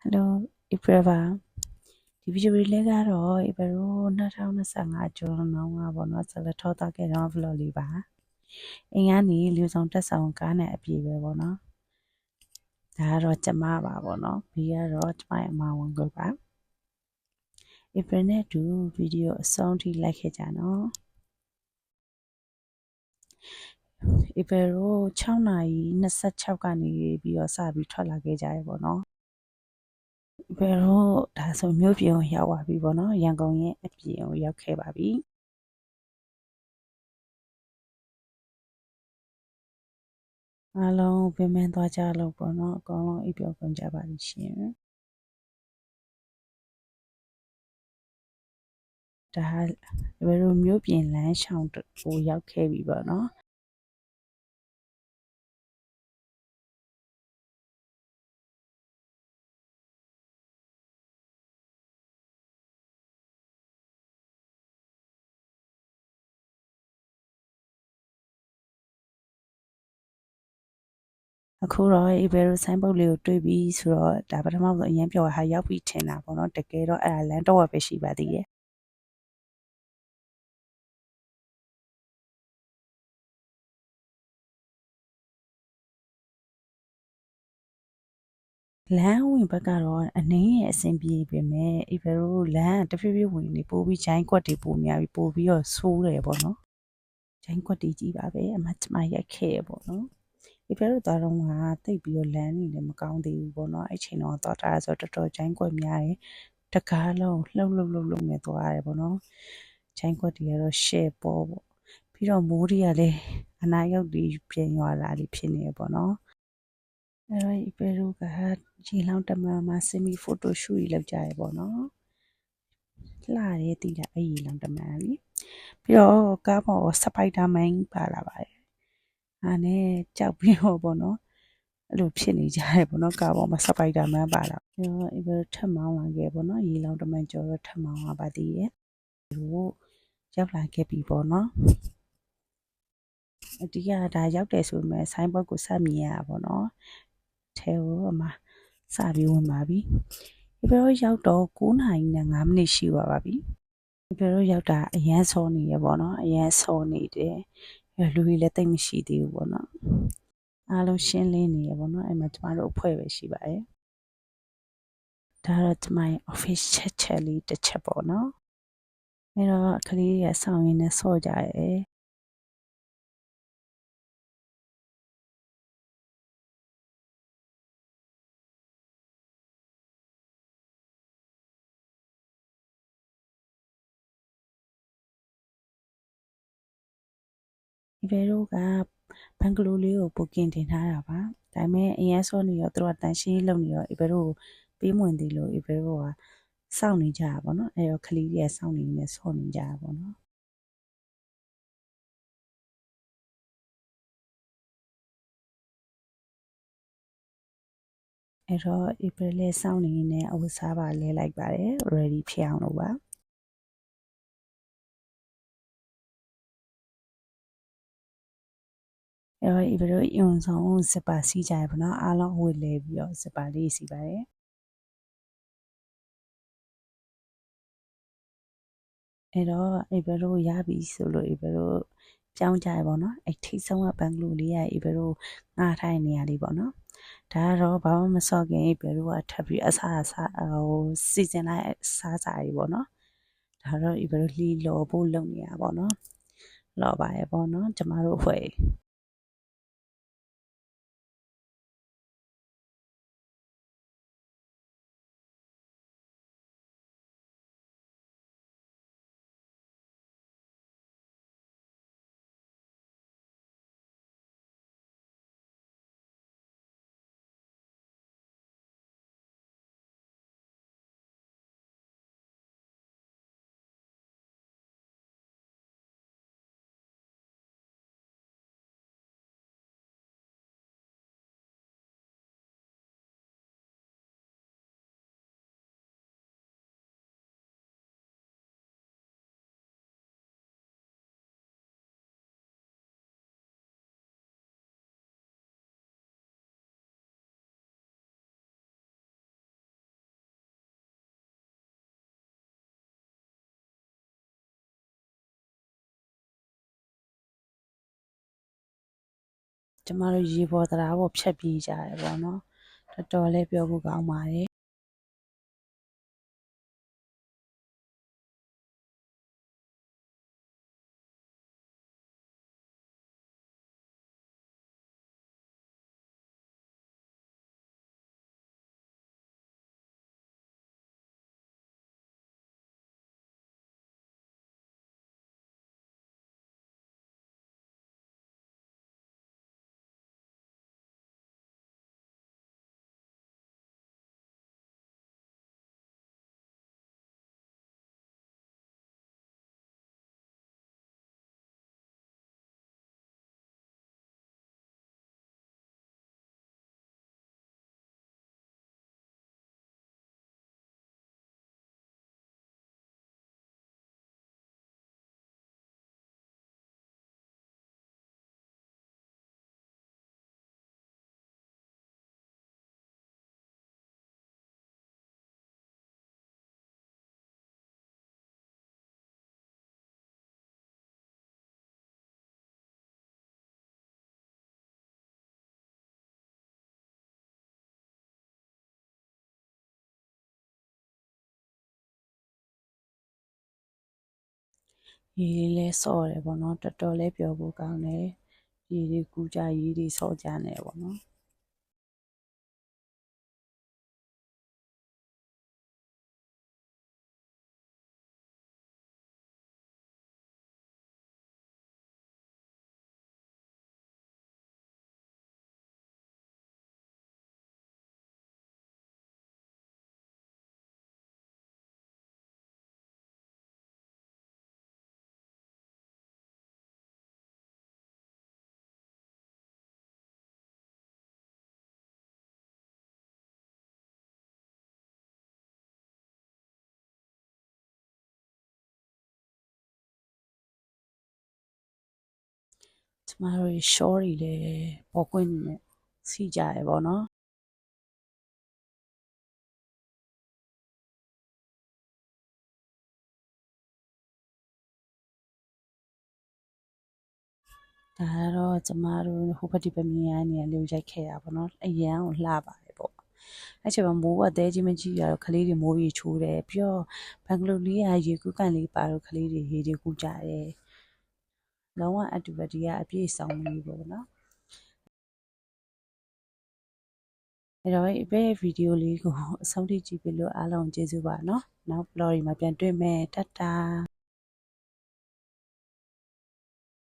Hello, Ibrava. ဒီဗီဒီယိုလေးကတော့ Ibero 2025ကျော်နောက်မှာပေါ့နော်ဆက်လက်ထောက်တာခဲ့တော့ vlog လေးပါအင်းကနေလူဆောင်တက်ဆောင်ကားနဲ့အပြည့်ပဲပေါ့နော်ဒါကတော့ကျမပါပေါ့နော်ဒီကတော့ကျမရဲ့အမဝန်ကိုပါ Ibero နဲ့တူဗီဒီယိုအဆုံးထိလိုက်ခဲ့ကြနော် Ibero 6:26ကနေပြီးတော့စပြီးထွက်လာခဲ့ကြရပေါ့နော်ဘယ်တော့ဒါဆိုမြို့ပြင်ကိုရောက်ပါပြီပေါ့နော်ရန်ကုန်ရဲ့အပြင်ကိုရောက်ခဲ့ပါပြီအားလုံးပြင်ပန်းသွားကြလို့ပေါ့နော်အကောင်လုံးအိပ်ပျော်ကုန်ကြပါလိမ့်ရှင်ဒါဘယ်လိုမြို့ပြင်လမ်းရှောင်းကိုရောက်ခဲ့ပြီပေါ့နော်အခုတော့အေဘယ်လိုဆိုင်းပုတ်လေးကိုတွေ့ပြီဆိုတော့ဒါပထမဆုံးအရင်ပြောဟာရောက်ပြီထင်တာပေါ့နော်တကယ်တော့အဲ့ဒါလမ်းတော့ပဲရှိပါသေးရဲ့လမ်းဝင်ဘက်ကတော့အနည်းရဲ့အဆင်ပြေပေမဲ့အေဘယ်လိုလမ်းတဖြည်းဖြည်းဝင်နေပို့ပြီးဂျိုင်းကွက်တွေပိုများပြီးပို့ပြီးတော့ဆိုးတယ်ပေါ့နော်ဂျိုင်းကွက်တွေကြီးပါပဲအမကျမရိုက်ခဲ့ရပေါ့နော်ဒီဘက်တော့တော့ကတိတ်ပြီးတော့လမ်းနေလည်းမကောင်းသေးဘူးပေါ့နော်အဲ့ချိန်တော့တော့တာဆိုတော်တော်ဂျိုင်းကွက်များတယ်တကားလုံးလှုပ်နေသွားရတယ်ပေါ့နော်ဂျိုင်းကွက်တွေကတော့ရှယ်ပေါ်ပေါ့ပြီးတော့မိုးတွေကလည်းအနာရောက်ပြီးပြင်ရွာလာလိဖြစ်နေပေါ့နော်အဲ့တော့ဒီဘက်တို့ကရေလောင်းတမန်မှာစင်မီဖိုတိုရှူကြီးလောက်ကြရပေါ့နော်လှတယ်တည်တာအဲ့ရေလောင်းတမန်လीပြီးတော့ကားပေါ်စပိုက်ဒါမန်ပါလာပါတယ်အားနဲ့ကြောက်ပြီးတော့ပေါ့နော်အဲ့လိုဖြစ်နေကြတယ်ပေါ့နော်ကားပေါ်မှာစပိုက်ဒါမန်ပါလာပြီးတော့အဲ့ဘက်ထပ်မောင်းလာခဲ့ပေါ့နော်ရေလောင်းတမန်ကျော်တော့ထပ်မောင်းလာပါသေးရဲ့တို့ရောက်လာခဲ့ပြီပေါ့နော်အတိကဒါရောက်တယ်ဆိုပေမဲ့ဆိုင်းဘုတ်ကိုဆက်မြင်ရတာပေါ့နော်ထဲကိုအမစပြီးဝင်ပါပြီဒီဘက်တော့ရောက်တော့9:05ရှိသွားပါပြီဒီဘက်တော့ရောက်တာအရန်စောနေရပေါ့နော်အရန်စောနေတယ်လူကြီးလည်းတိတ်မရှိသေးဘူးပေါ့နော်အားလုံးရှင်းလင်းနေရပေါ့နော်အဲ့မှာကျမတို့အဖွဲ့ပဲရှိပါတယ်ဒါတော့ကျမရဲ့ office chat လေးတစ်ချက်ပေါ့နော်အဲ့တော့ကလေးရဆောင်ရင်းနဲ့ဆော့ကြရဲဒီဘယ်တို့ကဘန်ဂလိုလေးကိုပိုကင်တင်ထားတာပါဒါပေမဲ့အရင်ဆော့နေရောသူတို့ကတန်ရှင်းလုပ်နေရောဒီဘယ်တို့ပေးမဝင်သေးလို့ဒီဘယ်တို့ကစောင့်နေကြတာပေါ့နော်အဲ့တော့ကလေးကြီးကစောင့်နေနေဆော့နေကြတာပေါ့နော်အဲ့တော့ April လေးစောင့်နေနေအဝတ်စားပါလဲလိုက်ပါတယ် ready ဖြစ်အောင်လို့ပါအဲ့တော့ April ယုံဆောင်စပါစီးကြရပါတော့အားလုံးအဝတ်လဲပြီးတော့စပါလေးစီပါတယ်အဲ့တော့ April ရပြီဆိုလို့ April ပြောင်းကြရပါတော့အဲ့ထိတ်ဆုံးကဘန်ဂလိုလေးက April ငှားထိုင်နေရလေးပေါ့နော်ဒါကတော့ဘာမှမစော့ခင်ဘယ်လိုကထပ်ပြီးအစားဟိုစီစဉ်လိုက်စားစာကြီးပေါ့နော်ဒါတော့ဘယ်လိုလီလော်ဖို့လုပ်နေရပါတော့လော်ပါရပေါ့နော်ကျမတို့အဖွဲ့ ကျမတို့ရေပေါ်တရားပေါ်ဖြတ်ပြေးကြတယ်ပေါ့နော်တော်တော်လေးပြောဖို့ကောင်းပါတယ်ရေလေးစော့တယ်ပေါ့နော်တော်တော်လေးပြောဖို့ကောင်းတယ်ရေတွေကူးကြရေတွေစော့ကြနေတယ်ပေါ့နော်ကျမတို့ short တွေလည်းပေါ်ကွင်းနဲ့စီးကြရပေါ့နော်ဒါကတော့ကျမတို့ဟိုဘက်ဒီဘက်မြင်ရနေလေးကိုရိုက်ခဲ့တာပေါ့နော်အရန်ကိုလှပါတယ်ပေါ့အဲ့ချိန်မှာမိုးကတဲကြီးမကြီးရတော့ကလေးတွေမိုးရေချိုးတယ်ပြီးတော့ဘန်ဂလိုလေးကရေကူးကန်လေးပါတော့ကလေးတွေရေတွေကူးကြတယ်လုံးဝ activity ကအပြည့်စုံနေပေါ့နော်အဲ့တော့ဘယ်ဗီဒီယိုလေးကိုအဆုံးထိကြည့်ပြီးလို့အားလုံးကျေးဇူးပါနော်နောက် vlog တွေမှာပြန်တွေ့မယ်တတ်တာ